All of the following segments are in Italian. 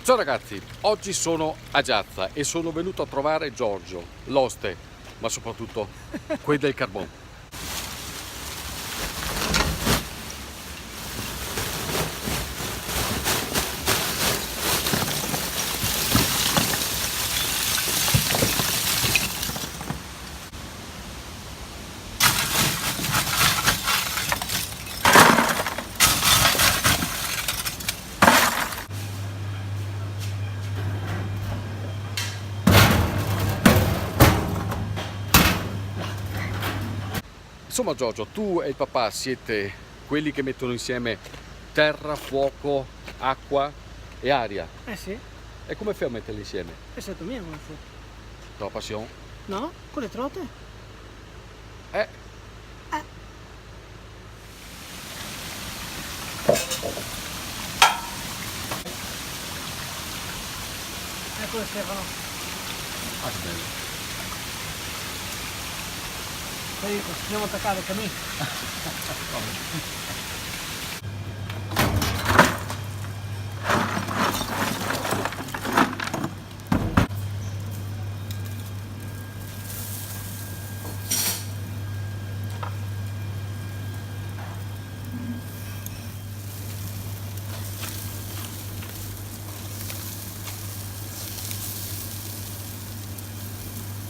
Ciao ragazzi, oggi sono a Giazza e sono venuto a trovare Giorgio, l'oste, ma soprattutto quello del carbone. Insomma Giorgio, tu e il papà siete quelli che mettono insieme terra, fuoco, acqua e aria. Eh sì, E come fai a metterli insieme? è stato mio come fu. La passione? No? Con le trote? Eh, Eccolo Stefano. ah che bello. Poi continuiamo a attaccare il camino.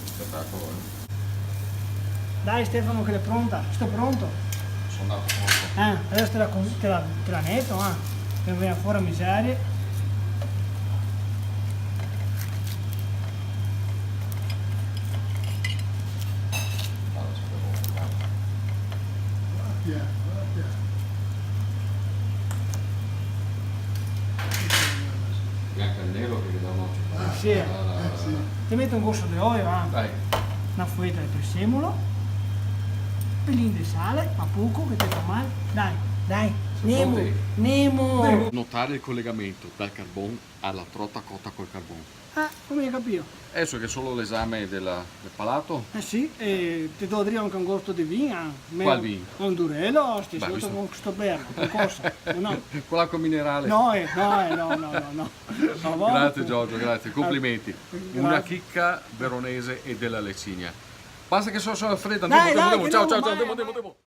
Spettacolo, eh. Dai Stefano che è pronta, sto pronto. Sono andato pronto. Adesso te la metto, che non viene fuori a miseria. Bianco e nero che danno Sì. Ti metto un goccio di olio, Dai, una foglietta di prezzemolo, un pelin di sale, ma poco che ti fa male. Dai, Nemo, pronti? Nemo. notare il collegamento dal carbone alla trota cotta col carbone. Come hai capito? Adesso che è solo l'esame del palato, Eh sì, e ti do anche un gusto di vino. Qual vino? Un durello, sti Beh, sotto questo- con questo berro, con cosa? No, con l'acqua minerale. no. No, Grazie Giorgio, grazie, complimenti. Grazie. Una chicca veronese e della Lecigna. Basta che sono fredda, Dai, andiamo, che ciao, andiamo, ciao, vai, andiamo, vai. andiamo.